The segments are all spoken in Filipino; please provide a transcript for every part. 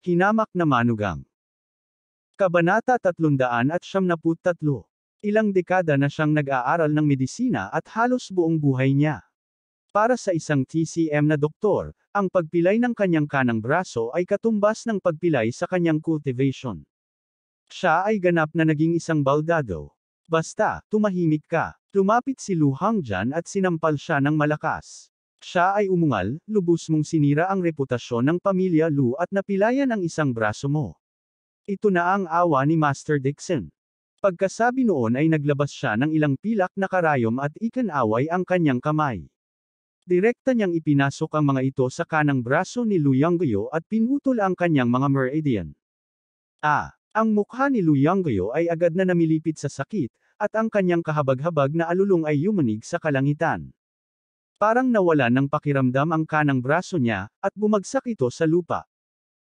Hinamak na manugang. Kabanata 373. Ilang dekada na siyang nag-aaral ng medisina at halos buong buhay niya. Para sa isang TCM na doktor, ang pagpilay ng kanyang kanang braso ay katumbas ng pagpilay sa kanyang cultivation. Siya ay ganap na naging isang baldado. Basta, tumahimik ka. Lumapit si Lu Hongjian at sinampal siya ng malakas. Siya ay umungal, lubos mong sinira ang reputasyon ng pamilya Lu at napilayan ang isang braso mo. Ito na ang awa ni Master Dixon. Pagkasabi noon ay naglabas siya ng ilang pilak na karayom at ikinaway ang kanyang kamay. Direkta niyang ipinasok ang mga ito sa kanang braso ni Lu Yongguo at pinutol ang kanyang mga meridian. Ang mukha ni Lu Yongguo ay agad na namilipit sa sakit, at ang kanyang kahabag-habag na alulong ay yumanig sa kalangitan. Parang nawala ng pakiramdam ang kanang braso niya, at bumagsak ito sa lupa.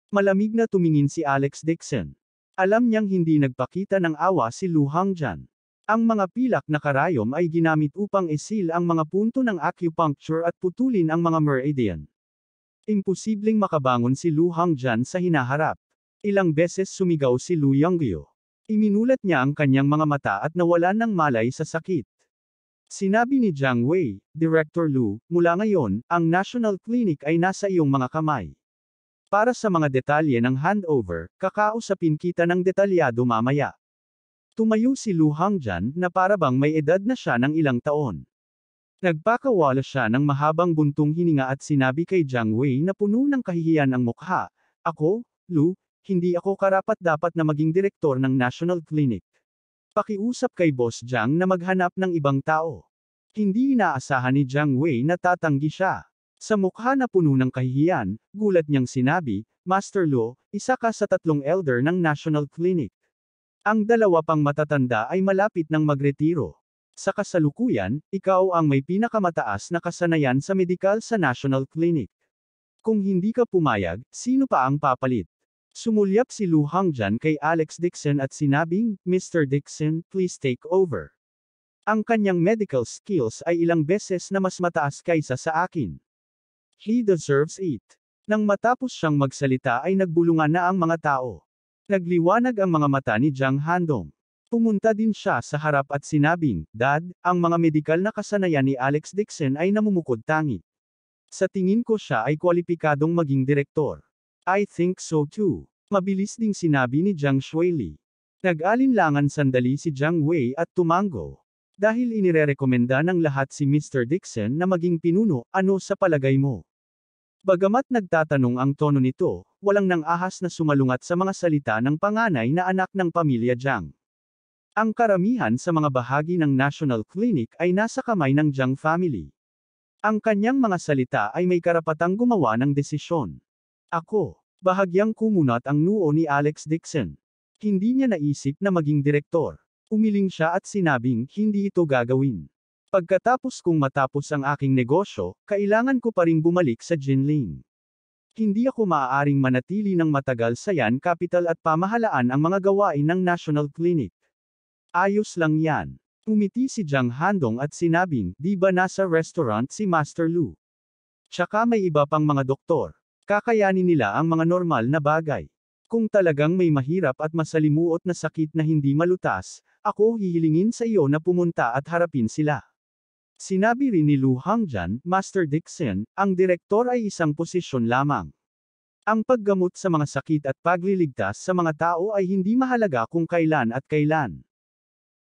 Malamig na tumingin si Alex Dixon. Alam niyang hindi nagpakita ng awa si Lu Hongjian. Ang mga pilak na karayom ay ginamit upang isil ang mga punto ng acupuncture at putulin ang mga meridian. Imposibleng makabangon si Lu Hongjian sa hinaharap. Ilang beses sumigaw si Lu Yongguo. Iminulat niya ang kanyang mga mata at nawalan ng malay sa sakit. Sinabi ni Jiang Wei, Director Lu, mula ngayon, ang National Clinic ay nasa iyong mga kamay. Para sa mga detalye ng handover, kakausapin kita ng detalyado mamaya. Tumayo si Lu Hongjian na parabang may edad na siya ng ilang taon. Nagpakawala siya ng mahabang buntong hininga at sinabi kay Jiang Wei na puno ng kahihiyan ang mukha, "Ako, Lu, hindi ako karapat-dapat na maging direktor ng National Clinic. Pakiusap kay Boss Jiang na maghanap ng ibang tao." Hindi inaasahan ni Jiang Wei na tatanggi siya. Sa mukha na puno ng kahihiyan, gulat niyang sinabi, "Master Lu, isa ka sa 3 elder ng National Clinic. Ang 2 pang matatanda ay malapit ng magretiro. Sa kasalukuyan, ikaw ang may pinakamataas na kasanayan sa medikal sa National Clinic. Kung hindi ka pumayag, sino pa ang papalit?" Sumulyap si Lu Hongjian kay Alex Dixon at sinabing, "Mr. Dixon, please take over. Ang kanyang medical skills ay ilang beses na mas mataas kaysa sa akin. He deserves it." Nang matapos siyang magsalita ay nagbulungan na ang mga tao. Nagliwanag ang mga mata ni Jiang Handong. Pumunta din siya sa harap at sinabing, "Dad, ang mga medikal na kasanayan ni Alex Dixon ay namumukod tangi. Sa tingin ko siya ay kwalipikadong maging direktor." "I think so too." Mabilis ding sinabi ni Jiang Shuili. Nag-alinlangan sandali si Jiang Wei at tumango. Dahil inirerekomenda ng lahat si Mr. Dixon na maging pinuno, ano sa palagay mo? Bagamat nagtatanong ang tono nito, walang nang ahas na sumalungat sa mga salita ng panganay na anak ng pamilya Jiang. Ang karamihan sa mga bahagi ng National Clinic ay nasa kamay ng Jiang family. Ang kanyang mga salita ay may karapatang gumawa ng desisyon. "Ako." Bahagyang kumunat ang noo ni Alex Dixon. Hindi niya naisip na maging direktor. Umiling siya at sinabing, "Hindi ito gagawin. Pagkatapos kong matapos ang aking negosyo, kailangan ko pa ring bumalik sa Jinling. Hindi ako maaaring manatili ng matagal sa Yan Capital at pamahalaan ang mga gawain ng National Clinic. Ayos lang yan." Umiti si Jiang Handong at sinabing, "Di ba nasa restaurant si Master Lu? Tsaka may iba pang mga doktor. Kakayanin nila ang mga normal na bagay. Kung talagang may mahirap at masalimuot na sakit na hindi malutas, ako hihilingin sa iyo na pumunta at harapin sila." Sinabi rin ni Lu Hongjian, "Master Dixon, ang direktor ay isang posisyon lamang. Ang paggamot sa mga sakit at pagliligtas sa mga tao ay hindi mahalaga kung kailan at kailan."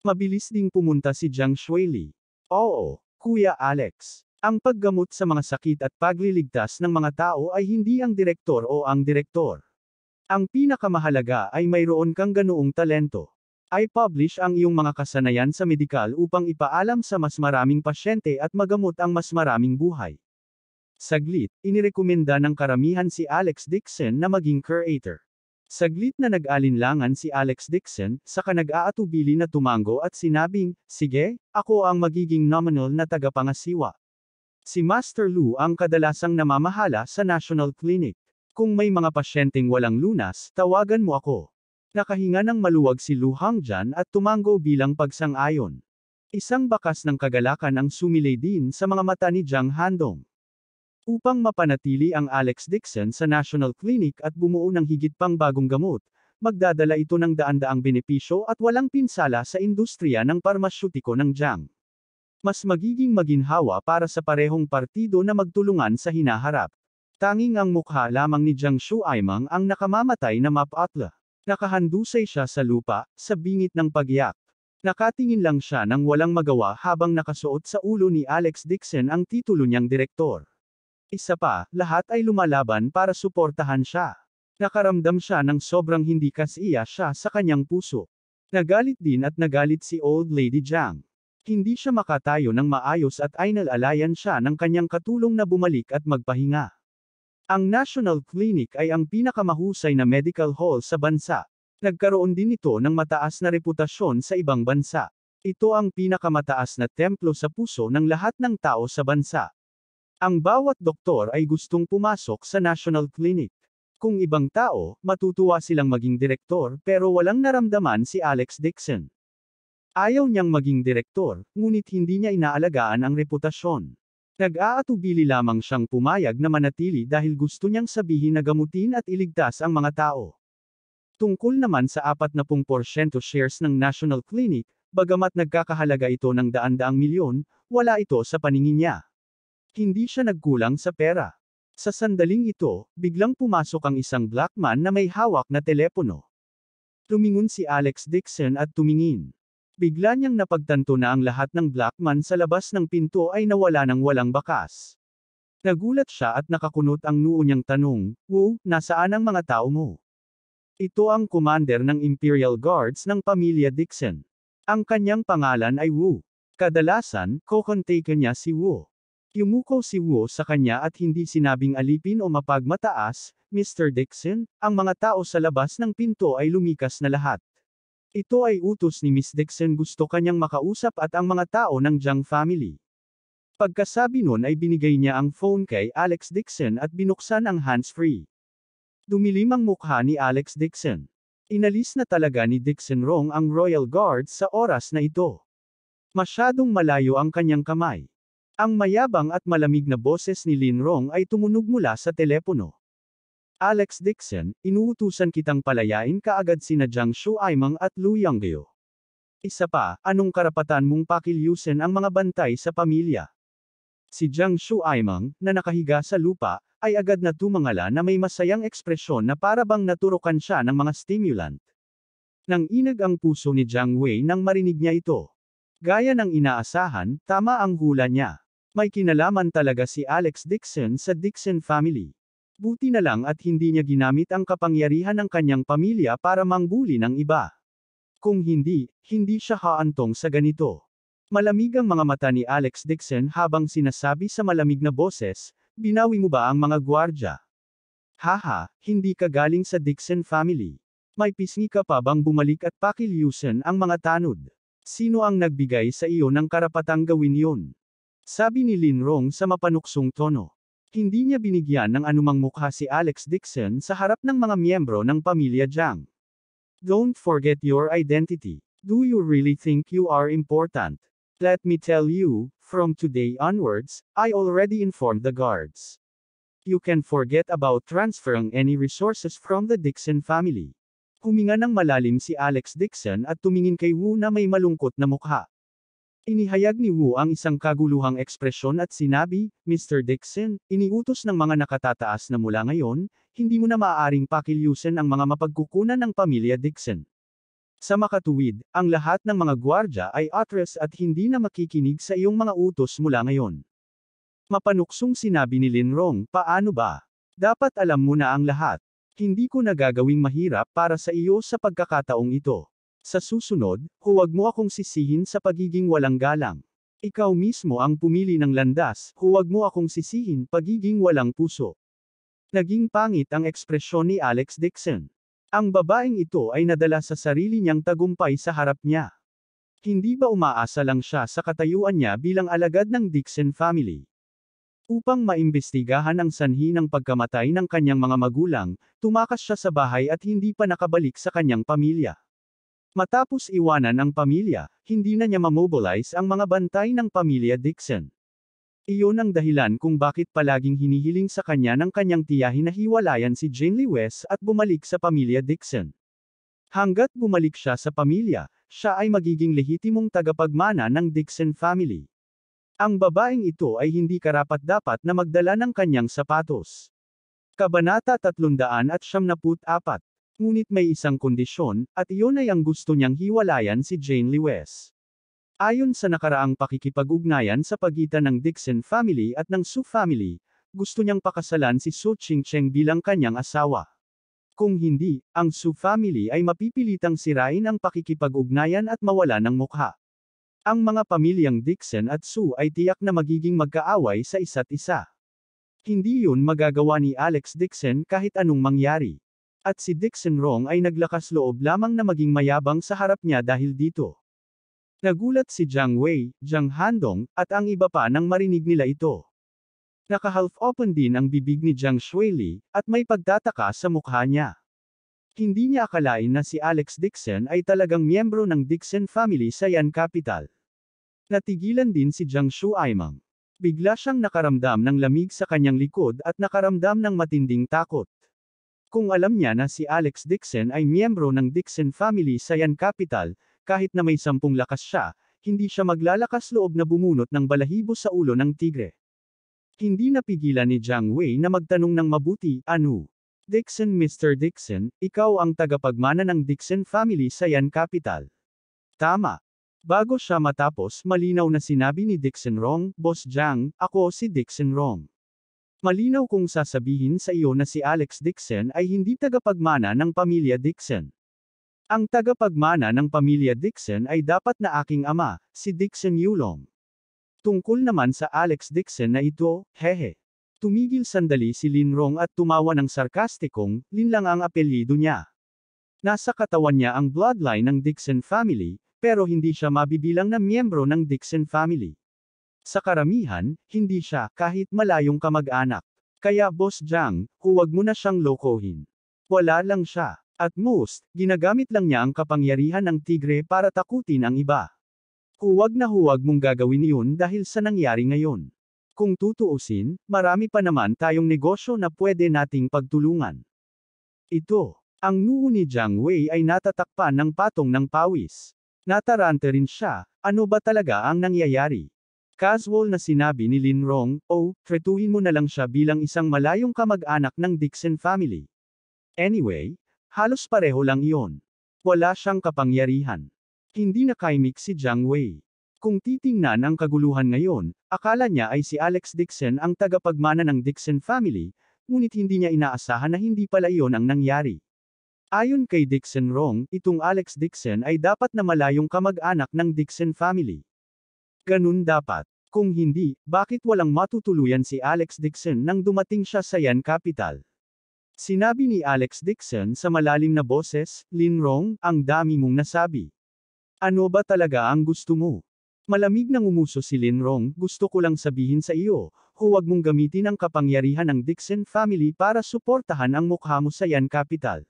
Mabilis ding pumunta si Jiang Shuili. "Oo, Kuya Alex. Ang paggamot sa mga sakit at pagliligtas ng mga tao ay hindi ang direktor o ang direktor. Ang pinakamahalaga ay mayroon kang ganoong talento. I-publish ang iyong mga kasanayan sa medikal upang ipaalam sa mas maraming pasyente at magamot ang mas maraming buhay." Saglit, inirekomenda ng karamihan si Alex Dixon na maging curator. Saglit na nag-alinlangan si Alex Dixon, saka nag-aatubili na tumango at sinabing, "Sige, ako ang magiging nominal na tagapangasiwa. Si Master Lu ang kadalasang namamahala sa National Clinic. Kung may mga pasyenteng walang lunas, tawagan mo ako." Nakahinga ng maluwag si Lu Hongjian at tumango bilang pagsang-ayon. Isang bakas ng kagalakan ang sumilay din sa mga mata ni Jiang Handong. Upang mapanatili ang Alex Dixon sa National Clinic at bumuo ng higit pang bagong gamot, magdadala ito ng daan-daang benepisyo at walang pinsala sa industriya ng parmasyutiko ng Jiang. Mas magiging maginhawa para sa parehong partido na magtulungan sa hinaharap. Tanging ang mukha lamang ni Jiang Shuaimang ang nakamamatay na mapatla. Nakahandusay siya sa lupa, sa bingit ng pagyak. Nakatingin lang siya nang walang magawa habang nakasuot sa ulo ni Alex Dixon ang titulo niyang direktor. Isa pa, lahat ay lumalaban para suportahan siya. Nakaramdam siya ng sobrang hindi kasiya siya sa kanyang puso. Nagalit din at nagalit si Old Lady Jiang. Hindi siya makatayo ng maayos at ay nalalayan siya ng kanyang katulong na bumalik at magpahinga. Ang National Clinic ay ang pinakamahusay na medical hall sa bansa. Nagkaroon din ito ng mataas na reputasyon sa ibang bansa. Ito ang pinakamataas na templo sa puso ng lahat ng tao sa bansa. Ang bawat doktor ay gustong pumasok sa National Clinic. Kung ibang tao, matutuwa silang maging direktor pero walang naramdaman si Alex Dixon. Ayaw niyang maging direktor, ngunit hindi niya inaalagaan ang reputasyon. Nag-aatubili lamang siyang pumayag na manatili dahil gusto niyang sabihin na gamutin at iligtas ang mga tao. Tungkol naman sa 40% shares ng National Clinic, bagamat nagkakahalaga ito ng daan-daang milyon, wala ito sa paningin niya. Hindi siya nagkulang sa pera. Sa sandaling ito, biglang pumasok ang isang black man na may hawak na telepono. Lumingon si Alex Dixon at tumingin. Bigla niyang napagtanto na ang lahat ng black man sa labas ng pinto ay nawala ng walang bakas. Nagulat siya at nakakunot ang noo niyang tanong, "Wu, nasaan ang mga tao mo?" Ito ang commander ng Imperial Guards ng pamilya Dixon. Ang kanyang pangalan ay Wu. Kadalasan, kokontaken niya si Wu. Yumuko si Wu sa kanya at hindi sinabing alipin o mapagmataas, "Mr. Dixon," ang mga tao sa labas ng pinto ay lumikas na lahat. Ito ay utos ni Miss Dixon, gusto kanyang makausap at ang mga tao ng Jiang family. Pagkasabi nun ay binigay niya ang phone kay Alex Dixon at binuksan ang hands-free. Dumilim ang mukha ni Alex Dixon. Inalis na talaga ni Dixon Rong ang Royal Guards sa oras na ito. Masyadong malayo ang kanyang kamay. Ang mayabang at malamig na boses ni Lin Rong ay tumunog mula sa telepono. "Alex Dixon, inuutusan kitang palayain kaagad sina Jiang Shuaimang at Lu Yonggyo. Isa pa, anong karapatan mong pakilyusin ang mga bantay sa pamilya?" Si Jiang Shuaimang, na nakahiga sa lupa, ay agad na tumangala na may masayang ekspresyon na para bang naturukan siya ng mga stimulant. Nang inag ang puso ni Jiang Wei nang marinig niya ito. Gaya ng inaasahan, tama ang hula niya. May kinalaman talaga si Alex Dixon sa Dixon family. Buti na lang at hindi niya ginamit ang kapangyarihan ng kanyang pamilya para mangbuli ng iba. Kung hindi, hindi siya haantong sa ganito. Malamig ang mga mata ni Alex Dixon habang sinasabi sa malamig na boses, "Binawi mo ba ang mga gwardya? Haha, hindi ka galing sa Dixon family. May pisngi ka pa bang bumalik at pakilyusin ang mga tanod? Sino ang nagbigay sa iyo ng karapatang gawin yun?" Sabi ni Lin Rong sa mapanuksong tono. Hindi niya binigyan ng anumang mukha si Alex Dixon sa harap ng mga miyembro ng pamilya Jiang. "Don't forget your identity. Do you really think you are important? Let me tell you, from today onwards, I already informed the guards. You can forget about transferring any resources from the Dixon family." Huminga ng malalim si Alex Dixon at tumingin kay Wu na may malungkot na mukha. Inihayag ni Wu ang isang kaguluhang ekspresyon at sinabi, "Mr. Dixon, iniutos ng mga nakatataas na mula ngayon, hindi mo na maaaring pakilyusin ang mga mapagkukunan ng pamilya Dixon. Sa makatuwid, ang lahat ng mga gwardya ay atras at hindi na makikinig sa iyong mga utos mula ngayon." Mapanuksong sinabi ni Lin Rong, "Paano ba? Dapat alam mo na ang lahat. Hindi ko na gagawing mahirap para sa iyo sa pagkakataong ito. Sa susunod, huwag mo akong sisihin sa pagiging walang galang. Ikaw mismo ang pumili ng landas, huwag mo akong sisihin pagiging walang puso." Naging pangit ang ekspresyon ni Alex Dixon. Ang babaeng ito ay nadala sa sarili niyang tagumpay sa harap niya. Hindi ba umaasa lang siya sa katayuan niya bilang alagad ng Dixon family? Upang maimbestigahan ang sanhi ng pagkamatay ng kanyang mga magulang, tumakas siya sa bahay at hindi pa nakabalik sa kanyang pamilya. Matapos iwanan ang pamilya, hindi na niya mamobilize ang mga bantay ng pamilya Dixon. Iyon ang dahilan kung bakit palaging hinihiling sa kanya ng kanyang tiyahin na hiwalayan si Jane Lewis at bumalik sa pamilya Dixon. Hanggat bumalik siya sa pamilya, siya ay magiging lehitimong tagapagmana ng Dixon family. Ang babaeng ito ay hindi karapat-dapat na magdala ng kanyang sapatos. Kabanata 374. Ngunit may isang kondisyon, at iyon ay ang gusto niyang hiwalayan si Jane Lewis. Ayon sa nakaraang pakikipag-ugnayan sa pagitan ng Dixon family at ng Su family, gusto niyang pakasalan si Su Chingcheng bilang kanyang asawa. Kung hindi, ang Su family ay mapipilitang sirain ang pakikipag-ugnayan at mawala ng mukha. Ang mga pamilyang Dixon at Su ay tiyak na magiging magkaaway sa isa't isa. Hindi yun magagawa ni Alex Dixon kahit anong mangyari. At si Dixon Rong ay naglakas loob lamang na maging mayabang sa harap niya dahil dito. Nagulat si Jiang Wei, Jiang Handong, at ang iba pa nang marinig nila ito. Naka-half-open din ang bibig ni Jiang Shuili, at may pagtataka sa mukha niya. Hindi niya akalain na si Alex Dixon ay talagang miyembro ng Dixon family sa Yan Capital. Natigilan din si Jiang Shuaimang. Bigla siyang nakaramdam ng lamig sa kanyang likod at nakaramdam ng matinding takot. Kung alam niya na si Alex Dixon ay miyembro ng Dixon family sa Yan Capital, kahit na may 10 lakas siya, hindi siya maglalakas loob na bumunot ng balahibo sa ulo ng tigre. Hindi napigilan ni Jiang Wei na magtanong ng mabuti, ano? Dixon Mr. Dixon, ikaw ang tagapagmana ng Dixon family sa Yan Capital. Tama. Bago siya matapos, malinaw na sinabi ni Dixon Rong, Boss Jiang, ako si Dixon Rong. Malinaw kung sasabihin sa iyo na si Alex Dixon ay hindi tagapagmana ng pamilya Dixon. Ang tagapagmana ng pamilya Dixon ay dapat na aking ama, si Dixon Yulong. Tungkol naman sa Alex Dixon na ito, hehe. Tumigil sandali si Lin Rong at tumawa ng sarkastikong, Lin lang ang apelyido niya. Nasa katawan niya ang bloodline ng Dixon family, pero hindi siya mabibilang na miyembro ng Dixon family. Sa karamihan, hindi siya, kahit malayong kamag-anak. Kaya Boss Jiang, huwag mo na siyang lokohin. Wala lang siya. At most, ginagamit lang niya ang kapangyarihan ng tigre para takutin ang iba. Huwag na huwag mong gagawin iyon dahil sa nangyari ngayon. Kung tutuusin, marami pa naman tayong negosyo na pwede nating pagtulungan. Ito. Ang noo ni Jiang Wei ay natatakpan ng patong ng pawis. Natarante rin siya, ano ba talaga ang nangyayari? Casual na sinabi ni Lin Rong, oh, tretuhin mo na lang siya bilang isang malayong kamag-anak ng Dixon family. Anyway, halos pareho lang iyon. Wala siyang kapangyarihan. Hindi nakaimik si Jiang Wei. Kung titingnan ang kaguluhan ngayon, akala niya ay si Alex Dixon ang tagapagmana ng Dixon family, ngunit hindi niya inaasahan na hindi pala iyon ang nangyari. Ayon kay Dixon Rong, itong Alex Dixon ay dapat na malayong kamag-anak ng Dixon family. Ganun dapat. Kung hindi, bakit walang matutuluyan si Alex Dixon nang dumating siya sa Yan Capital? Sinabi ni Alex Dixon sa malalim na boses, Lin Rong, ang dami mong nasabi. Ano ba talaga ang gusto mo? Malamig nang umuso si Lin Rong, gusto ko lang sabihin sa iyo, huwag mong gamitin ang kapangyarihan ng Dixon family para suportahan ang mukha mo sa Yan Capital.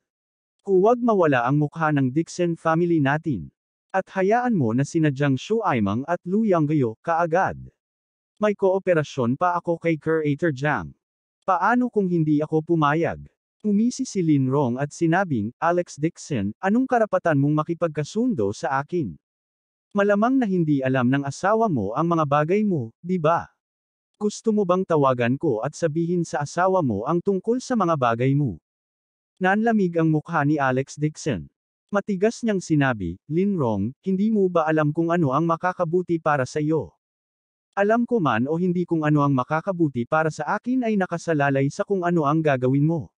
Huwag mawala ang mukha ng Dixon family natin. At hayaan mo na sina Jiang Shuaimang at Lu Yanggayo, kaagad. May kooperasyon pa ako kay Curator Jiang. Paano kung hindi ako pumayag? Umisi si Lin Rong at sinabing, Alex Dixon, anong karapatan mong makipagkasundo sa akin? Malamang na hindi alam ng asawa mo ang mga bagay mo, di ba? Gusto mo bang tawagan ko at sabihin sa asawa mo ang tungkol sa mga bagay mo? Nanlamig ang mukha ni Alex Dixon. Matigas niyang sinabi, Lin Rong, hindi mo ba alam kung ano ang makakabuti para sa iyo? Alam ko man o hindi kung ano ang makakabuti para sa akin ay nakasalalay sa kung ano ang gagawin mo.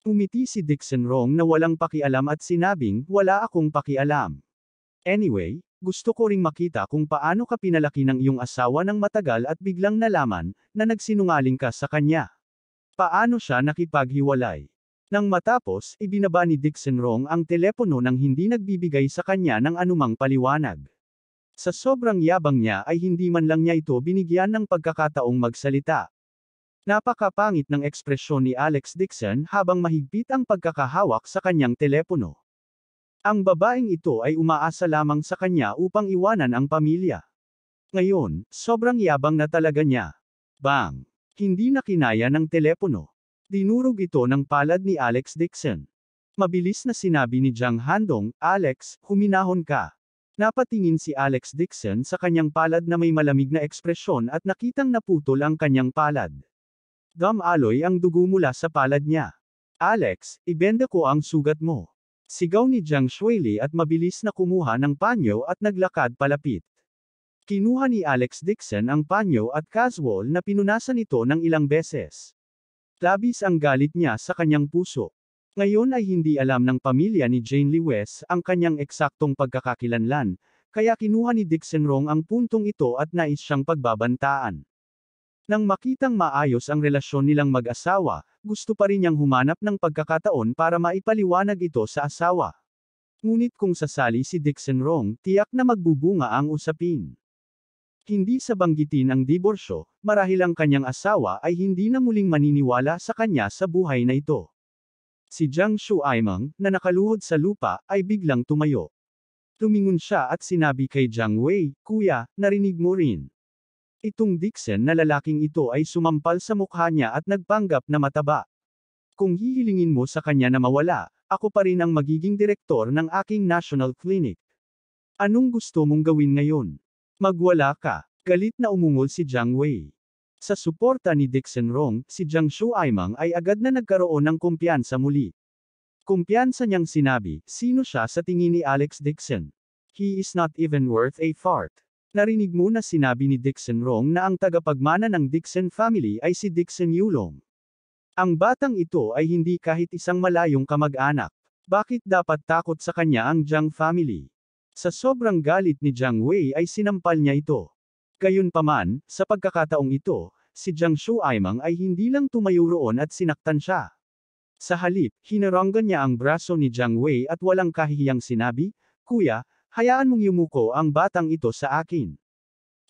Umiti si Dixon Rong na walang pakialam at sinabing, wala akong pakialam. Anyway, gusto ko ring makita kung paano ka pinalaki ng iyong asawa ng matagal at biglang nalaman, na nagsinungaling ka sa kanya. Paano siya nakipaghiwalay? Nang matapos, ibinaba ni Dixon Rong ang telepono nang hindi nagbibigay sa kanya ng anumang paliwanag. Sa sobrang yabang niya ay hindi man lang niya ito binigyan ng pagkakataong magsalita. Napakapangit ng ekspresyon ni Alex Dixon habang mahigpit ang pagkakahawak sa kanyang telepono. Ang babaeng ito ay umaasa lamang sa kanya upang iwanan ang pamilya. Ngayon, sobrang yabang na talaga niya. Bang! Hindi na kinaya ng telepono. Dinurog ito ng palad ni Alex Dixon. Mabilis na sinabi ni Jiang Handong, "Alex, huminahon ka." Napatingin si Alex Dixon sa kanyang palad na may malamig na ekspresyon at nakitang naputol ang kanyang palad. Dumaloy ang dugo mula sa palad niya. "Alex, ibenda ko ang sugat mo." Sigaw ni Jiang Shuili at mabilis na kumuha ng panyo at naglakad palapit. Kinuha ni Alex Dixon ang panyo at casual na pinunasan ito ng ilang beses. Labis ang galit niya sa kanyang puso. Ngayon ay hindi alam ng pamilya ni Jane Lewis ang kanyang eksaktong pagkakakilanlan, kaya kinuha ni Dixon Rong ang puntong ito at nais siyang pagbabantaan. Nang makitang maayos ang relasyon nilang mag-asawa, gusto pa rin niyang humanap ng pagkakataon para maipaliwanag ito sa asawa. Ngunit kung sasali si Dixon Rong, tiyak na magbubunga ang usapin. Hindi sa banggitin ang diborsyo, marahil ang kanyang asawa ay hindi na muling maniniwala sa kanya sa buhay na ito. Si Jiang Shuaimeng, na nakaluhod sa lupa, ay biglang tumayo. Tumingon siya at sinabi kay Jiang Wei, "Kuya, narinig mo rin." Itong Dixon na lalaking ito ay sumampal sa mukha niya at nagpanggap na mataba. "Kung hihilingin mo sa kanya na mawala, ako pa rin ang magiging direktor ng aking national clinic. Anong gusto mong gawin ngayon? Magwala ka." Galit na umungol si Jiang Wei. Sa suporta ni Dixon Rong, si Jiang Shuaimeng ay agad na nagkaroon ng kumpiyansa muli. Kumpiyansa niyang sinabi, "Sino siya sa tingin ni Alex Dixon? He is not even worth a fart." Narinig mo na sinabi ni Dixon Rong na ang tagapagmana ng Dixon family ay si Dixon Yulong. Ang batang ito ay hindi kahit isang malayong kamag-anak. Bakit dapat takot sa kanya ang Jiang family? Sa sobrang galit ni Jiang Wei ay sinampal niya ito. Gayunpaman, sa pagkakataong ito, si Jiang Shuaimeng ay hindi lang tumayo roon at sinaktan siya. Sa halip, hinaranggan niya ang braso ni Jiang Wei at walang kahihiyang sinabi, "Kuya, hayaan mong yumuko ang batang ito sa akin.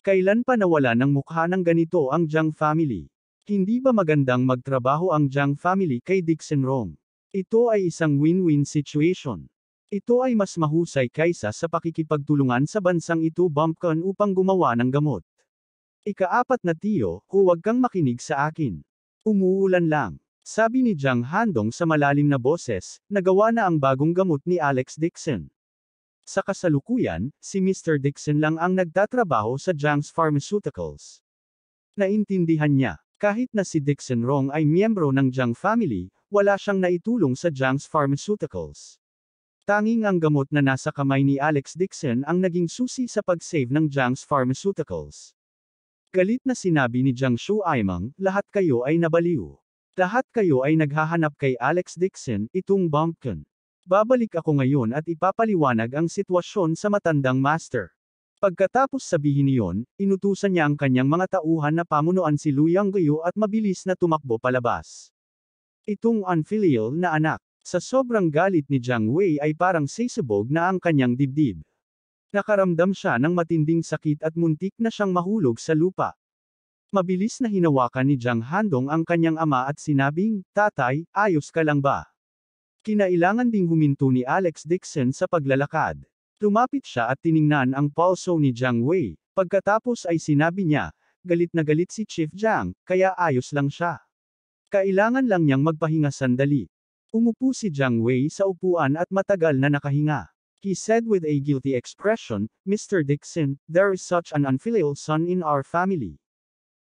Kailan pa nawala ng mukha ng ganito ang Jiang family? Hindi ba magandang magtrabaho ang Jiang family kay Dixon Rong? Ito ay isang win-win situation. Ito ay mas mahusay kaysa sa pakikipagtulungan sa bansang ito bumpkan upang gumawa ng gamot. Ika-4 na tiyo, huwag kang makinig sa akin. Umuulan lang." Sabi ni Jiang Handong sa malalim na boses, nagawa na ang bagong gamot ni Alex Dixon. Sa kasalukuyan, si Mr. Dixon lang ang nagtatrabaho sa Jiang's Pharmaceuticals. Naintindihan niya, kahit na si Dixon Rong ay miyembro ng Jiang family, wala siyang naitulong sa Jiang's Pharmaceuticals. Tanging ang gamot na nasa kamay ni Alex Dixon ang naging susi sa pag-save ng Jiang's Pharmaceuticals. Galit na sinabi ni Jiang Shuaimeng, "Lahat kayo ay nabaliw. Lahat kayo ay naghahanap kay Alex Dixon, itong bumpkin. Babalik ako ngayon at ipapaliwanag ang sitwasyon sa matandang master." Pagkatapos sabihin niyon, inutusan niya ang kanyang mga tauhan na pamunuan si Lu Yongguo at mabilis na tumakbo palabas. Itong unfilial na anak, sa sobrang galit ni Jiang Wei ay parang sisabog na ang kanyang dibdib. Nakaramdam siya ng matinding sakit at muntik na siyang mahulog sa lupa. Mabilis na hinawakan ni Jiang Handong ang kanyang ama at sinabing, "Tatay, ayos ka lang ba?" Kinailangan ding huminto ni Alex Dixon sa paglalakad. Lumapit siya at tiningnan ang pulso ni Jiang Wei, pagkatapos ay sinabi niya, galit na galit si Chief Jiang, kaya ayos lang siya. Kailangan lang niyang magpahinga sandali. Umupo si Jiang Wei sa upuan at matagal na nakahinga. He said with a guilty expression, "Mr. Dixon, there is such an unfilial son in our family.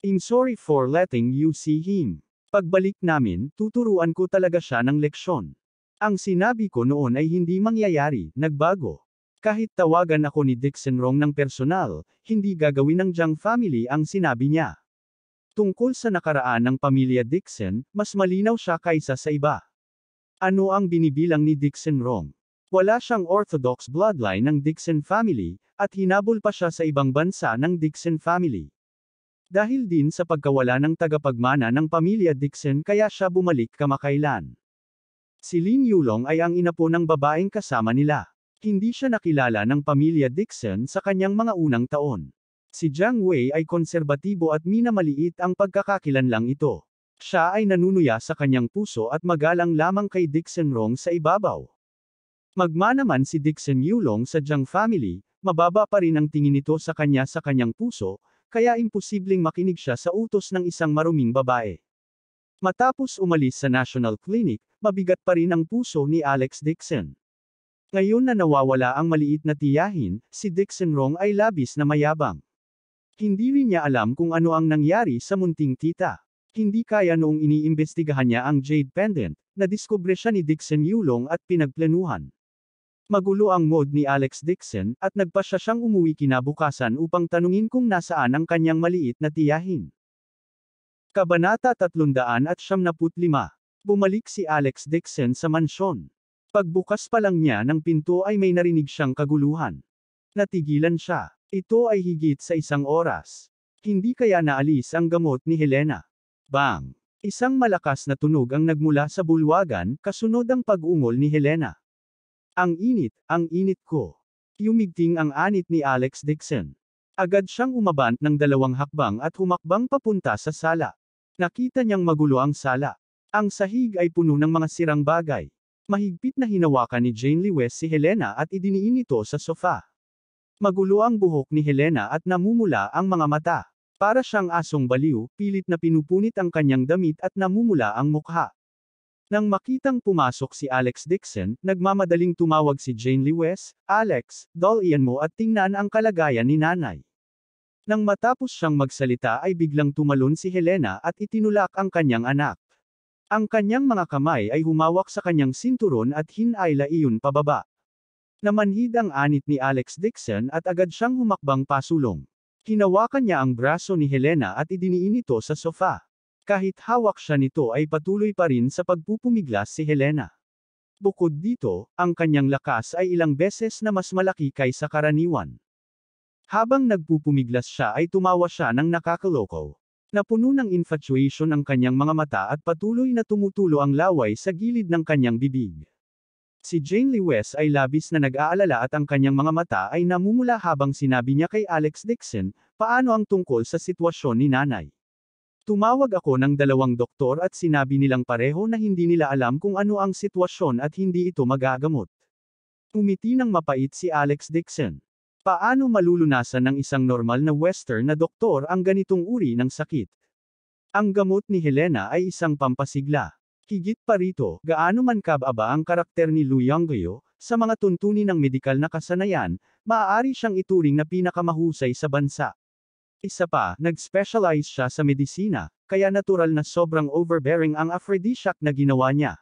I'm sorry for letting you see him. Pagbalik namin, tuturuan ko talaga siya ng leksyon. Ang sinabi ko noon ay hindi mangyayari, nagbago. Kahit tawagan ako ni Dixon Rong ng personal, hindi gagawin ng Jiang family ang sinabi niya." Tungkol sa nakaraan ng pamilya Dixon, mas malinaw siya kaysa sa iba. Ano ang binibilang ni Dixon Rong? Wala siyang orthodox bloodline ng Dixon family, at hinabol pa siya sa ibang bansa ng Dixon family. Dahil din sa pagkawala ng tagapagmana ng pamilya Dixon kaya siya bumalik kamakailan. Si Lin Yulong ay ang inapo ng babaeng kasama nila. Hindi siya nakilala ng pamilya Dixon sa kanyang mga unang taon. Si Jiang Wei ay konserbatibo at minamaliit ang pagkakakilanlang ito. Siya ay nanunuya sa kanyang puso at magalang lamang kay Dixon Rong sa ibabaw. Magmana man si Dixon Yulong sa Jiang family, mababa pa rin ang tingin nito sa kanyang puso, kaya imposibleng makinig siya sa utos ng isang maruming babae. Matapos umalis sa National Clinic, mabigat pa rin ang puso ni Alex Dixon. Ngayon na nawawala ang maliit na tiyahin, si Dixon Rong ay labis na mayabang. Hindi rin niya alam kung ano ang nangyari sa munting tita. Hindi kaya noong iniimbestigahan niya ang Jade Pendant, nadiskubre siya ni Dixon Yulong at pinagplanuhan. Magulo ang mood ni Alex Dixon, at nagpasya siyang umuwi kinabukasan upang tanungin kung nasaan ang kanyang maliit na tiyahin. Kabanata 375. Bumalik si Alex Dixon sa mansyon. Pagbukas pa lang niya ng pinto ay may narinig siyang kaguluhan. Natigilan siya. Ito ay higit sa 1 oras. Hindi kaya naalis ang gamot ni Helena. Bang! Isang malakas na tunog ang nagmula sa bulwagan, kasunod ang pag-ungol ni Helena. Ang init ko. Yumigting ang anit ni Alex Dixon. Agad siyang umabant ng 2 hakbang at humakbang papunta sa sala. Nakita niyang magulo ang sala. Ang sahig ay puno ng mga sirang bagay. Mahigpit na hinawakan ni Jane Lewis si Helena at idiniin ito sa sofa. Magulo ang buhok ni Helena at namumula ang mga mata. Para siyang asong baliw, pilit na pinupunit ang kanyang damit at namumula ang mukha. Nang makitang pumasok si Alex Dixon, nagmamadaling tumawag si Jane Lewis, "Alex, dalian mo at tingnan ang kalagayan ni nanay." Nang matapos siyang magsalita ay biglang tumalon si Helena at itinulak ang kanyang anak. Ang kanyang mga kamay ay humawak sa kanyang sinturon at hinayla iyon pababa. Namanhid ang anit ni Alex Dixon at agad siyang humakbang pasulong. Hinawakan niya ang braso ni Helena at idiniin ito sa sofa. Kahit hawak siya nito ay patuloy pa rin sa pagpupumiglas si Helena. Bukod dito, ang kanyang lakas ay ilang beses na mas malaki kaysa karaniwan. Habang nagpupumiglas siya ay tumawa siya ng nakakaloko. Napuno ng infatuation ang kanyang mga mata at patuloy na tumutulo ang laway sa gilid ng kanyang bibig. Si Jane Lewis ay labis na nag-aalala at ang kanyang mga mata ay namumula habang sinabi niya kay Alex Dixon, "Paano ang tungkol sa sitwasyon ni nanay?" Tumawag ako ng 2 doktor at sinabi nilang pareho na hindi nila alam kung ano ang sitwasyon at hindi ito magagamot. Umiti ng mapait si Alex Dixon. Paano malulunasan ng isang normal na Western na doktor ang ganitong uri ng sakit? Ang gamot ni Helena ay isang pampasigla. Higit pa rito, gaano man kababa ang karakter ni Lu Yongguyo, sa mga tuntunin ng medikal na kasanayan, maaari siyang ituring na pinakamahusay sa bansa. Isa pa, nag-specialize siya sa medisina, kaya natural na sobrang overbearing ang aphrodisiac na ginawa niya.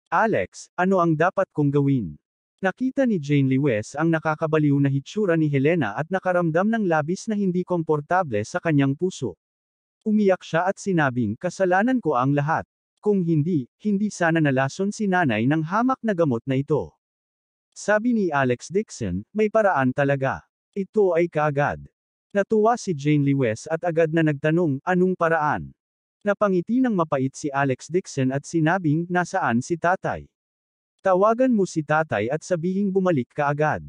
"Alex, ano ang dapat kong gawin?" Nakita ni Jane Lewis ang nakakabaliw na hitsura ni Helena at nakaramdam ng labis na hindi komportable sa kanyang puso. Umiyak siya at sinabing, "Kasalanan ko ang lahat. Kung hindi sana nalason si nanay ng hamak na gamot na ito." Sabi ni Alex Dixon, "May paraan talaga. Ito ay kaagad." Natuwa si Jane Lewis at agad na nagtanong, "Anong paraan?" Napangiti ng mapait si Alex Dixon at sinabing, "Nasaan si tatay? Tawagan mo si tatay at sabihing bumalik ka agad."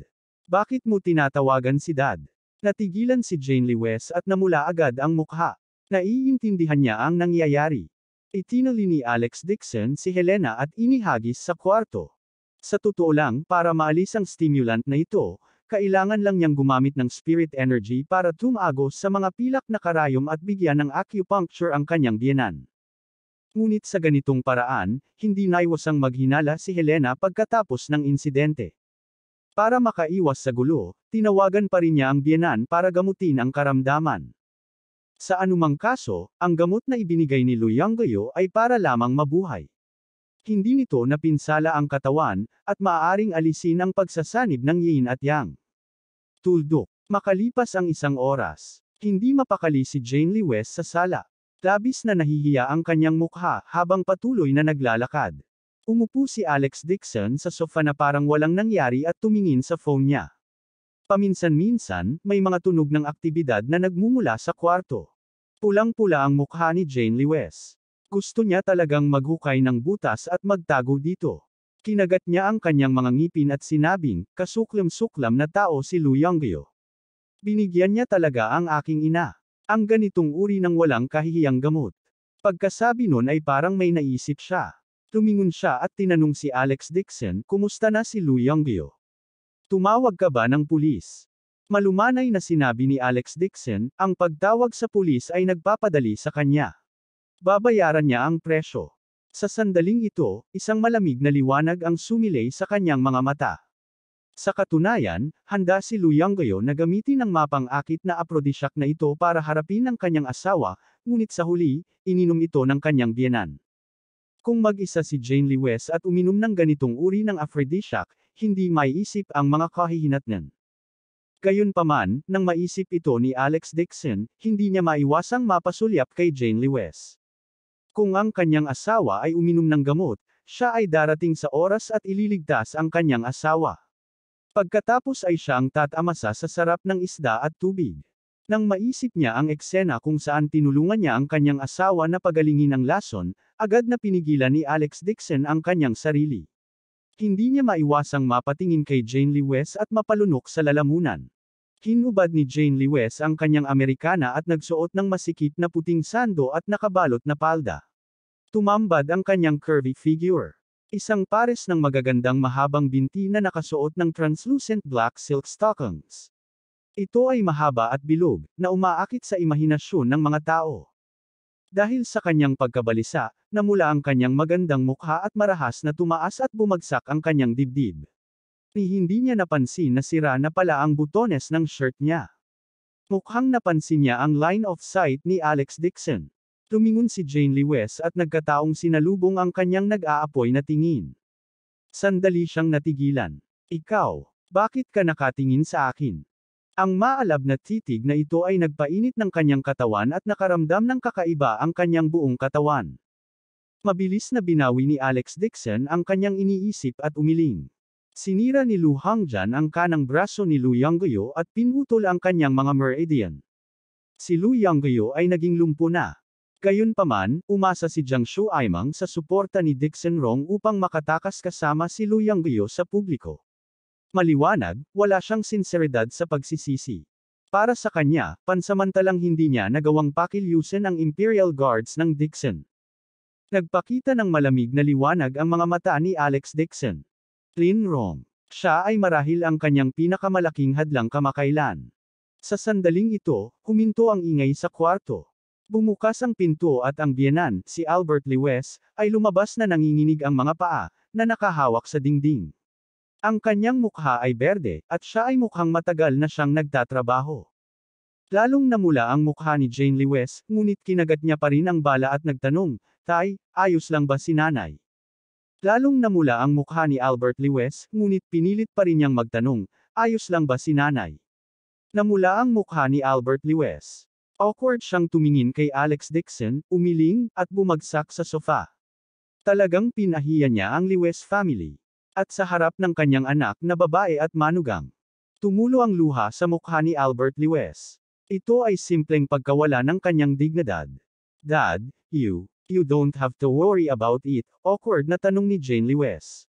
"Bakit mo tinatawagan si dad?" Natigilan si Jane Lewis at namula agad ang mukha. Naiintindihan niya ang nangyayari. Itinuli ni Alex Dixon si Helena at inihagis sa kwarto. Sa totoo lang, para maalis ang stimulant na ito, kailangan lang niyang gumamit ng spirit energy para tumagos sa mga pilak na karayom at bigyan ng acupuncture ang kanyang biyenan. Ngunit sa ganitong paraan, hindi naiwasang maghinala si Helena pagkatapos ng insidente. Para makaiwas sa gulo, tinawagan pa rin niya ang biyenan para gamutin ang karamdaman. Sa anumang kaso, ang gamot na ibinigay ni Lu Yongguyo ay para lamang mabuhay. Hindi nito napinsala ang katawan, at maaaring alisin ang pagsasanib ng yin at yang. Tuldok. Makalipas ang 1 oras. Hindi mapakali si Jane Lewis sa sala. Labis na nahihiya ang kanyang mukha habang patuloy na naglalakad. Umupo si Alex Dixon sa sofa na parang walang nangyari at tumingin sa phone niya. Paminsan-minsan, may mga tunog ng aktibidad na nagmumula sa kwarto. Pulang-pula ang mukha ni Jane Lewis. Gusto niya talagang maghukay ng butas at magtago dito. Kinagat niya ang kanyang mga ngipin at sinabing, "Kasuklam-suklam na tao si Lu Yongguyo. Binigyan niya talaga ang aking ina. Ang ganitong uri ng walang kahihiyang gamot." Pagkasabi nun ay parang may naisip siya. Tumingon siya at tinanong si Alex Dixon, "Kumusta na si Lu Yongguyo? Tumawag ka ba ng pulis?" Malumanay na sinabi ni Alex Dixon, ang pagtawag sa pulis ay nagpapadali sa kanya. Babayaran niya ang presyo. Sa sandaling ito, isang malamig na liwanag ang sumilay sa kanyang mga mata. Sa katunayan, handa si Lu Yonggayo na gamitin ang mapang-akit na aprodisyak na ito para harapin ang kanyang asawa, ngunit sa huli, ininom ito ng kanyang biyenan. Kung mag-isa si Jane Lee West at uminom ng ganitong uri ng aphrodisiac, hindi maiisip ang mga kahihinatnan. Gayunpaman, nang maisip ito ni Alex Dixon, hindi niya maiwasang mapasulyap kay Jane Lee West. Kung ang kanyang asawa ay uminom ng gamot, siya ay darating sa oras at ililigtas ang kanyang asawa. Pagkatapos ay siya ang tatamasa sa sarap ng isda at tubig. Nang maisip niya ang eksena kung saan tinulungan niya ang kanyang asawa na pagalingin ang lason, agad na pinigilan ni Alex Dixon ang kanyang sarili. Hindi niya maiwasang mapatingin kay Jane Lee West at mapalunok sa lalamunan. Hinubad ni Jane Lee West ang kanyang Amerikana at nagsuot ng masikip na puting sando at nakabalot na palda. Tumambad ang kanyang curvy figure. Isang pares ng magagandang mahabang binti na nakasuot ng translucent black silk stockings. Ito ay mahaba at bilog, na umaakit sa imahinasyon ng mga tao. Dahil sa kanyang pagkabalisa, namula ang kanyang magandang mukha at marahas na tumaas at bumagsak ang kanyang dibdib. Hindi niya napansin na sira na pala ang butones ng shirt niya. Mukhang napansin niya ang line of sight ni Alex Dixon. Tumingon si Jane Lee West at nagkataong sinalubong ang kanyang nag-aapoy na tingin. Sandali siyang natigilan. Ikaw, bakit ka nakatingin sa akin? Ang maalab na titig na ito ay nagpainit ng kanyang katawan at nakaramdam ng kakaiba ang kanyang buong katawan. Mabilis na binawi ni Alex Dixon ang kanyang iniisip at umiling. Sinira ni Lu Hongjan ang kanang braso ni Lu Yonggayo at pinutol ang kanyang mga meridian. Si Lu Yonggayo ay naging lumpo na. Gayunpaman, umasa si Jiang Shuaimang sa suporta ni Dixon Rong upang makatakas kasama si Lu Yonggayo sa publiko. Maliwanag, wala siyang sinseridad sa pagsisisi. Para sa kanya, pansamantalang hindi niya nagawang pakilyusin ang Imperial Guards ng Dixon. Nagpakita ng malamig na liwanag ang mga mata ni Alex Dixon. Lin Rong. Siya ay marahil ang kanyang pinakamalaking hadlang kamakailan. Sa sandaling ito, huminto ang ingay sa kwarto. Bumukas ang pinto at ang biyenan, si Albert Lee West, ay lumabas na nanginginig ang mga paa, na nakahawak sa dingding. Ang kanyang mukha ay berde, at siya ay mukhang matagal na siyang nagtatrabaho. Lalong namula ang mukha ni Jane Lee West, ngunit kinagat niya pa rin ang bala at nagtanong, Tay, ayos lang ba si nanay? Lalong namula ang mukha ni Albert Lee West, ngunit pinilit pa rin niyang magtanong, ayos lang ba si nanay? Namula ang mukha ni Albert Lee West. Awkward siyang tumingin kay Alex Dixon, umiling, at bumagsak sa sofa. Talagang pinahiya niya ang Lee West family. At sa harap ng kanyang anak na babae at manugang. Tumulo ang luha sa mukha ni Albert Lee West. Ito ay simpleng pagkawala ng kanyang dignidad. Dad, you don't have to worry about it, awkward na tanong ni Jane Lee West.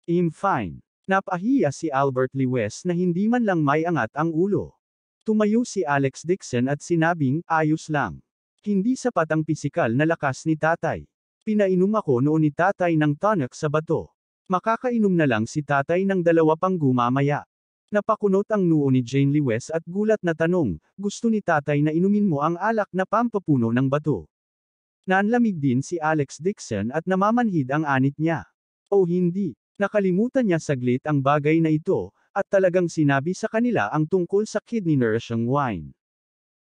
I'm fine. Napahiya si Albert Lee West na hindi man lang may angat ang ulo. Tumayo si Alex Dixon at sinabing, ayos lang. Hindi sapat ang pisikal na lakas ni tatay. Pinainom ako noon ni tatay ng tonic sa bato. Makakainom na lang si tatay ng 2 panggu mamaya. Napakunot ang noo ni Jane Lee West at gulat na tanong, gusto ni tatay na inumin mo ang alak na pampapuno ng bato. Nanlamig din si Alex Dixon at namamanhid ang anit niya. O hindi, nakalimutan niya saglit ang bagay na ito, at talagang sinabi sa kanila ang tungkol sa kidney-nourishing wine.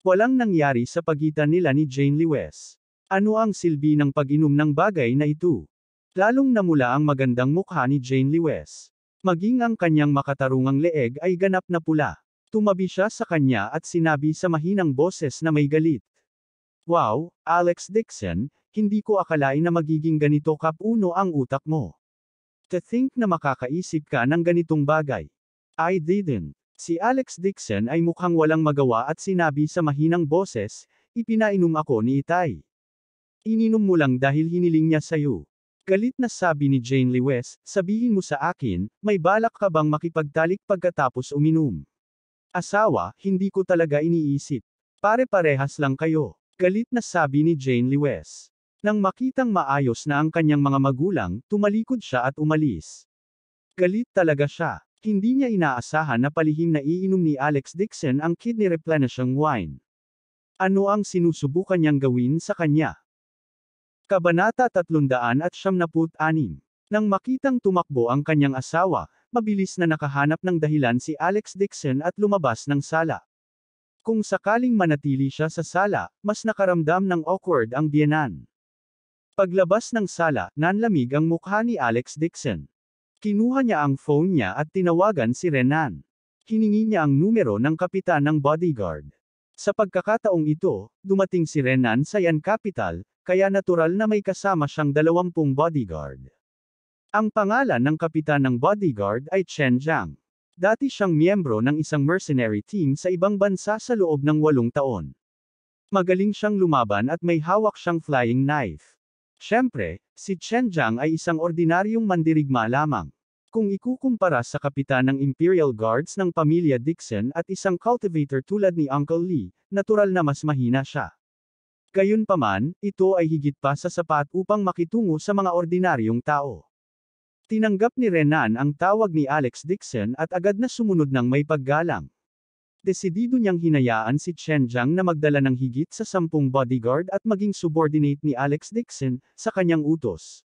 Walang nangyari sa pagitan nila ni Jane Lee West. Ano ang silbi ng pag-inom ng bagay na ito? Lalong namula ang magandang mukha ni Jane Lee West. Maging ang kanyang makatarungang leeg ay ganap na pula. Tumabi siya sa kanya at sinabi sa mahinang boses na may galit. Wow, Alex Dixon, hindi ko akalain na magiging ganito kapuno ang utak mo. To think na makakaisip ka ng ganitong bagay. I didn't. Si Alex Dixon ay mukhang walang magawa at sinabi sa mahinang boses, ipinainom ako ni Itay. Ininom mo lang dahil hiniling niya sayo. Galit na sabi ni Jane Lee West, sabihin mo sa akin, may balak ka bang makipagtalik pagkatapos uminom? Asawa, hindi ko talaga iniisip. Pare-parehas lang kayo. Galit na sabi ni Jane Lee West. Nang makitang maayos na ang kanyang mga magulang, tumalikod siya at umalis. Galit talaga siya. Hindi niya inaasahan na palihim na iinom ni Alex Dixon ang kidney replenishing wine. Ano ang sinusubukan niyang gawin sa kanya? Kabanata 376. Nang makitang tumakbo ang kanyang asawa, mabilis na nakahanap ng dahilan si Alex Dixon at lumabas ng sala. Kung sakaling manatili siya sa sala, mas nakaramdam ng awkward ang biyenan. Paglabas ng sala, nanlamig ang mukha ni Alex Dixon. Kinuha niya ang phone niya at tinawagan si Renan. Hiningi niya ang numero ng kapitan ng bodyguard. Sa pagkakataong ito, dumating si Renan sa Yan Capital, kaya natural na may kasama siyang 20 bodyguard. Ang pangalan ng kapitan ng bodyguard ay Chen Jiang. Dati siyang miyembro ng isang mercenary team sa ibang bansa sa loob ng 8 taon. Magaling siyang lumaban at may hawak siyang flying knife. Siyempre, si Chen Jiang ay isang ordinaryong mandirigma lamang. Kung ikukumpara sa kapitan ng Imperial Guards ng pamilya Dixon at isang cultivator tulad ni Uncle Lee, natural na mas mahina siya. Gayunpaman, ito ay higit pa sa sapat upang makitungo sa mga ordinaryong tao. Tinanggap ni Renan ang tawag ni Alex Dixon at agad na sumunod ng may paggalang. Desidido niyang hinayaan si Chen Jiang na magdala ng higit sa 10 bodyguard at maging subordinate ni Alex Dixon sa kanyang utos.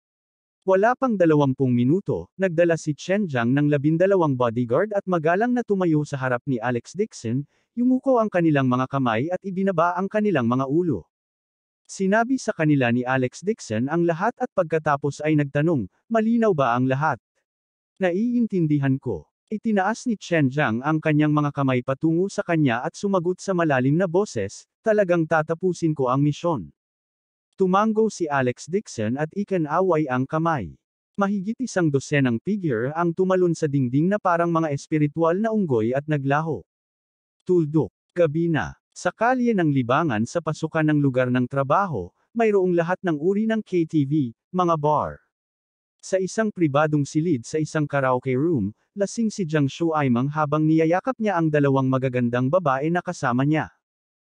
Wala pang 20 minuto, nagdala si Chen Jiang ng 12 bodyguard at magalang na tumayo sa harap ni Alex Dixon, yumuko ang kanilang mga kamay at ibinaba ang kanilang mga ulo. Sinabi sa kanila ni Alex Dixon ang lahat at pagkatapos ay nagtanong, malinaw ba ang lahat? Naiintindihan ko. Itinaas ni Chen Jiang ang kanyang mga kamay patungo sa kanya at sumagot sa malalim na boses, talagang tatapusin ko ang misyon. Tumango si Alex Dixon at ikinaway ang kamay. Mahigit 100 figure ang tumalon sa dingding na parang mga espiritual na unggoy at naglaho. Tuldok, gabi na. Sa kalye ng libangan sa pasukan ng lugar ng trabaho, mayroong lahat ng uri ng KTV, mga bar. Sa isang pribadong silid sa isang karaoke room, lasing si Jiang Shuaimang habang niyayakap niya ang 2 magagandang babae na kasama niya.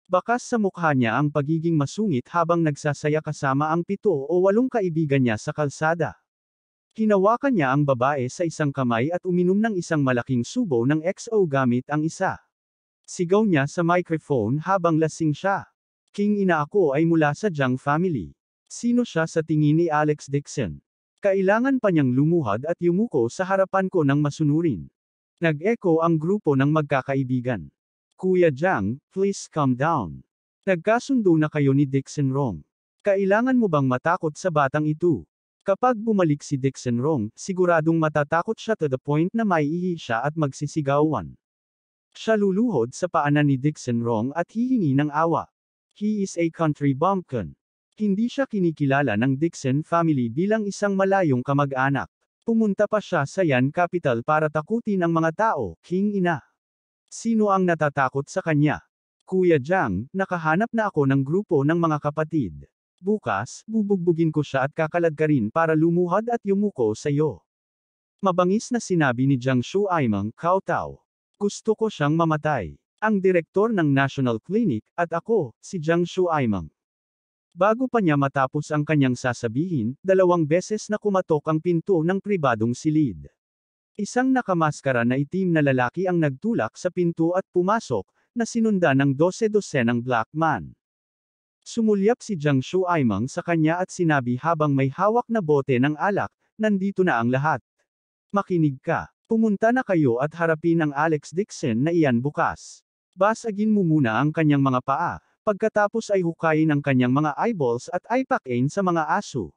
Bakas sa mukha niya ang pagiging masungit habang nagsasaya kasama ang 7 o 8 kaibigan niya sa kalsada. Hinawakan niya ang babae sa isang kamay at uminom ng isang malaking subo ng XO gamit ang isa. Sigaw niya sa microphone habang lasing siya. King ina ako ay mula sa Jiang family. Sino siya sa tingin ni Alex Dixon? Kailangan pa niyang lumuhad at yumuko sa harapan ko ng masunurin. Nag-echo ang grupo ng magkakaibigan. Kuya Jiang, please calm down. Nagkasundo na kayo ni Dixon Rong. Kailangan mo bang matakot sa batang ito? Kapag bumalik si Dixon Rong, siguradong matatakot siya to the point na maiihi siya at magsisigawan. Siya luluhod sa paanan ni Dixon Rong at hihingi ng awa. He is a country bumpkin. Hindi siya kinikilala ng Dixon family bilang isang malayong kamag-anak. Pumunta pa siya sa Yan Capital para takutin ang mga tao, king ina. Sino ang natatakot sa kanya? Kuya Jiang, nakahanap na ako ng grupo ng mga kapatid. Bukas, bubugbugin ko siya at kakalad ka rin para lumuhad at yumuko sa iyo. Mabangis na sinabi ni Jiang Shuaimang, Kautao. Gusto ko siyang mamatay. Ang direktor ng National Clinic, at ako, si Jiang Shuaimang. Bago pa niya matapos ang kanyang sasabihin, 2 beses na kumatok ang pinto ng pribadong silid. Isang nakamaskara na itim na lalaki ang nagtulak sa pinto at pumasok, na sinundan ng 12 ng black man. Sumulyap si Jiang Shuaimang sa kanya at sinabi habang may hawak na bote ng alak, nandito na ang lahat. Makinig ka. Pumunta na kayo at harapin ang Alex Dixon na iyan bukas. Basagin mo muna ang kanyang mga paa, pagkatapos ay hukayin ang kanyang mga eyeballs at ipakain sa mga aso.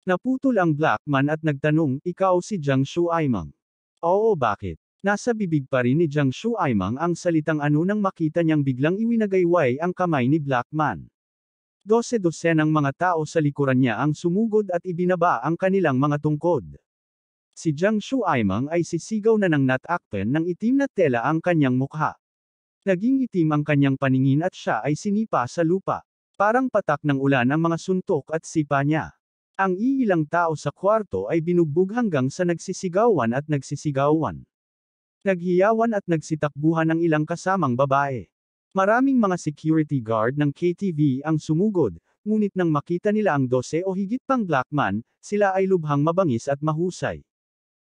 Naputol ang black man at nagtanong, ikaw si Jiang Shuaimang. Oo, bakit? Nasa bibig pa rin ni Jiang Shuaimang ang salitang ano nang makita niyang biglang iwinagayway ang kamay ni black man. 12 ng mga tao sa likuran niya ang sumugod at ibinaba ang kanilang mga tungkod. Si Jiang Shuaimang ay sisigaw na ng natakpan ng itim na tela ang kanyang mukha. Naging itim ang kanyang paningin at siya ay sinipa sa lupa. Parang patak ng ulan ang mga suntok at sipa niya. Ang iilang tao sa kwarto ay binugbog hanggang sa nagsisigawan at nagsisigawan. Naghiyawan at nagsitakbuhan ang ilang kasamang babae. Maraming mga security guard ng KTV ang sumugod, ngunit nang makita nila ang 12 o higit pang black man, sila ay lubhang mabangis at mahusay.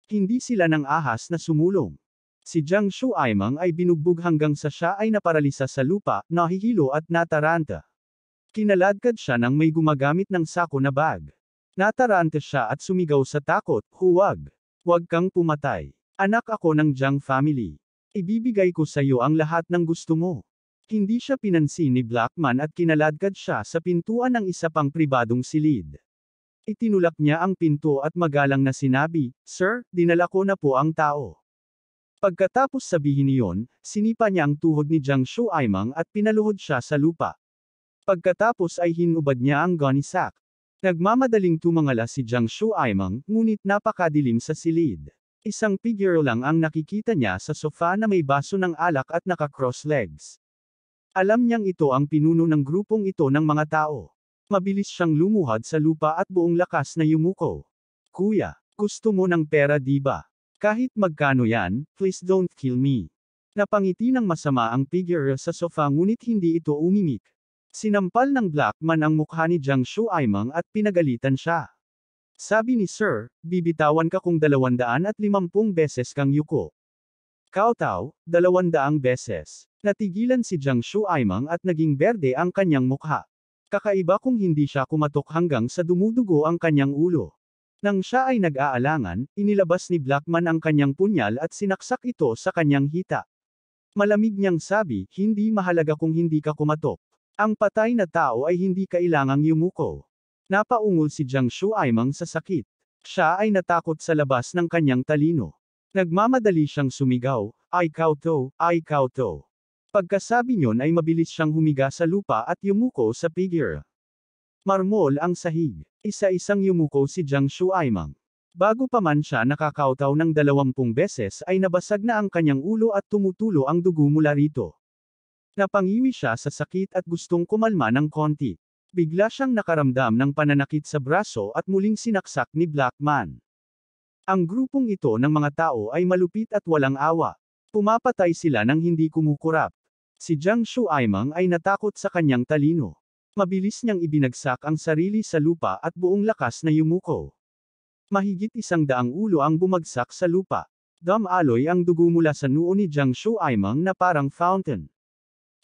Hindi sila ng ahas na sumulong. Si Jiang Shuaimang ay binugbog hanggang sa siya ay naparalisa sa lupa, nahihilo at nataranta. Kinaladkad siya nang may gumagamit ng sako na bag. Nataranta siya at sumigaw sa takot, "Huwag! Huwag kang pumatay. Anak ako ng Jiang family. Ibibigay ko sa iyo ang lahat ng gusto mo." Hindi siya pinansin ni Blackman at kinaladkad siya sa pintuan ng isa pang pribadong silid. Itinulak niya ang pinto at magalang na sinabi, "Sir, dinala ko na po ang tao." Pagkatapos sabihin niyon, sinipa niya ang tuhod ni Jiang Shuaimang at pinaluhod siya sa lupa. Pagkatapos ay hinubad niya ang gunny sack. Nagmamadaling tumangala si Jiang Shuaimang, ngunit napakadilim sa silid. Isang figure lang ang nakikita niya sa sofa na may baso ng alak at naka-cross legs. Alam niyang ito ang pinuno ng grupong ito ng mga tao. Mabilis siyang lumuhad sa lupa at buong lakas na yumuko. "Kuya, gusto mo ng pera di ba? Kahit magkano yan, please don't kill me." Napangiti ng masama ang figure sa sofa ngunit hindi ito umimik. Sinampal ng Blackman ang mukha ni Jiang Shuaimang at pinagalitan siya. Sabi ni Sir, bibitawan ka kung 250 beses kang yuko. Kowtow, 200 beses. Natigilan si Jiang Shuaimang at naging berde ang kanyang mukha. Kakaiba kung hindi siya kumatok hanggang sa dumudugo ang kanyang ulo. Nang siya ay nag-aalangan, inilabas ni Blackman ang kanyang punyal at sinaksak ito sa kanyang hita. Malamig niyang sabi, "Hindi mahalaga kung hindi ka kumatok. Ang patay na tao ay hindi kailangang yumuko." Napaungol si Jiang Shuaimang sa sakit. Siya ay natakot sa labas ng kanyang talino. Nagmamadali siyang sumigaw, "Ay kowtow, ay kowtow." Pagkasabi niyon ay mabilis siyang humiga sa lupa at yumuko sa figure. Marmol ang sahig. Isa-isang yumuko si Jiang Shuaimang. Bago pa man siya nakakawtaw ng 20 beses ay nabasag na ang kanyang ulo at tumutulo ang dugo mula rito. Napangiwi siya sa sakit at gustong kumalma ng konti. Bigla siyang nakaramdam ng pananakit sa braso at muling sinaksak ni Blackman. Ang grupong ito ng mga tao ay malupit at walang awa. Pumapatay sila nang hindi kumukurap. Si Jiang Shuaimang ay natakot sa kanyang talino. Mabilis niyang ibinagsak ang sarili sa lupa at buong lakas na yumuko. Mahigit 100 ulo ang bumagsak sa lupa. Dumaloy ang dugo mula sa noo ni Jiang Shuaimang na parang fountain.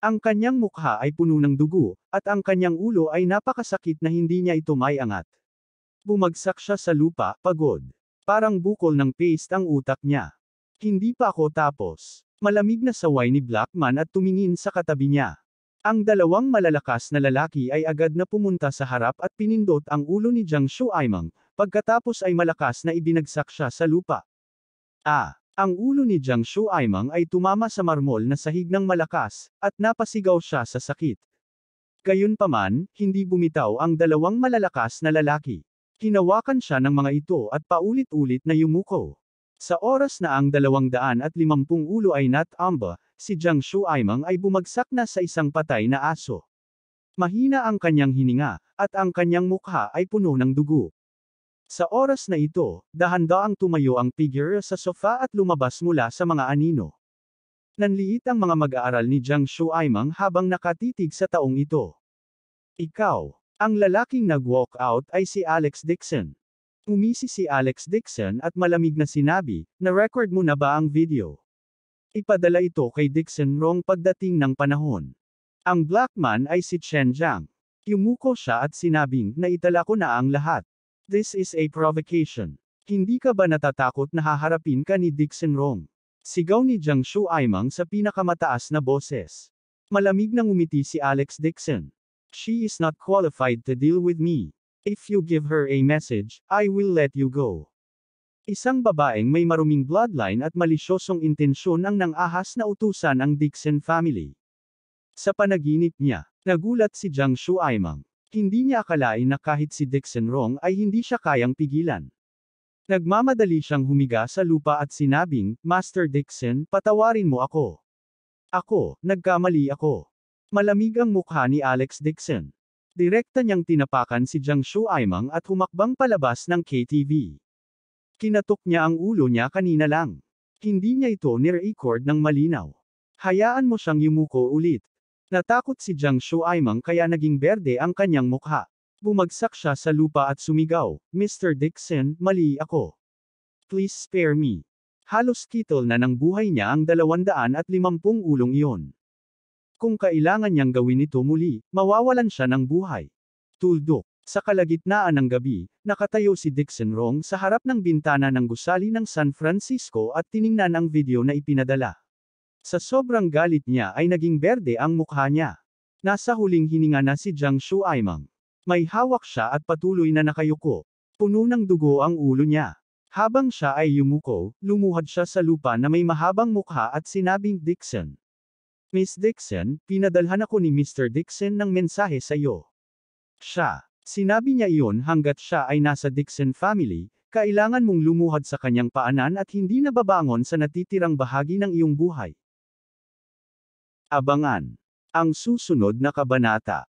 Ang kanyang mukha ay puno ng dugo, at ang kanyang ulo ay napakasakit na hindi niya ito maiangat. Bumagsak siya sa lupa, pagod. Parang bukol ng paste ang utak niya. "Hindi pa ako tapos." Malamig na saway ni Blackman at tumingin sa katabi niya. Ang dalawang malalakas na lalaki ay agad na pumunta sa harap at pinindot ang ulo ni Jiang Shuaimang, pagkatapos ay malakas na ibinagsak siya sa lupa. Ang ulo ni Jiang Shuaimang ay tumama sa marmol na sahig ng malakas, at napasigaw siya sa sakit. Gayunpaman, hindi bumitaw ang dalawang malalakas na lalaki. Hinawakan siya ng mga ito at paulit-ulit na yumuko. Sa oras na ang 250 ulo ay natamba, si Jiang Shuaimang ay bumagsak na sa isang patay na aso. Mahina ang kanyang hininga, at ang kanyang mukha ay puno ng dugo. Sa oras na ito, dahan-daang tumayo ang figure sa sofa at lumabas mula sa mga anino. Nanliit ang mga mag-aaral ni Jiang Shuaimang habang nakatitig sa taong ito. "Ikaw." Ang lalaking nag-walk out ay si Alex Dixon. Umisi si Alex Dixon at malamig na sinabi, "Na-record mo na ba ang video?" Ipadala ito kay Dixon rong pagdating ng panahon. Ang Blackman ay si Chen Jiang. Yumuko siya at sinabing, "Naitala ko na ang lahat. This is a provocation. Hindi ka ba natatakot na haharapin ka ni Dixon Rong?" Sigaw ni Jiang Shuaimang sa pinakamataas na boses. Malamig nang umiti si Alex Dixon. "She is not qualified to deal with me. If you give her a message, I will let you go." Isang babaeng may maruming bloodline at malisyosong intensyon ang nang-ahas na utusan ang Dixon family. Sa panaginip niya, nagulat si Jiang Shuaimang. Hindi niya akalain na kahit si Dixon Rong ay hindi siya kayang pigilan. Nagmamadali siyang humiga sa lupa at sinabing, "Master Dixon, patawarin mo ako. Nagkamali ako." Malamig ang mukha ni Alex Dixon. Direkta niyang tinapakan si Jiang Shuaimang at humakbang palabas ng KTV. Kinatok niya ang ulo niya kanina lang. Hindi niya ito ni-record ng malinaw. Hayaan mo siyang yumuko ulit. Natakot si Jiang Shuaimang kaya naging berde ang kanyang mukha. Bumagsak siya sa lupa at sumigaw, "Mr. Dixon, mali ako. Please spare me. Halos kitol na ng buhay niya ang 250 ulong iyon. Kung kailangan niyang gawin ito muli, mawawalan siya ng buhay. Tuldok. Sa kalagitnaan ng gabi, nakatayo si Dixon Rong sa harap ng bintana ng gusali ng San Francisco at tiningnan ang video na ipinadala. Sa sobrang galit niya ay naging berde ang mukha niya. Nasa huling hininga na si Jiang Shuaimang. May hawak siya at patuloy na nakayuko. Puno ng dugo ang ulo niya. Habang siya ay yumuko, lumuhad siya sa lupa na may mahabang mukha at sinabing, Dixon. Miss Dixon, pinadalhan ako ni Mr. Dixon ng mensahe sa iyo. Siya. Sinabi niya iyon hanggat siya ay nasa Dixon family, kailangan mong lumuhad sa kanyang paanan at hindi nababangon sa natitirang bahagi ng iyong buhay. Abangan ang susunod na kabanata.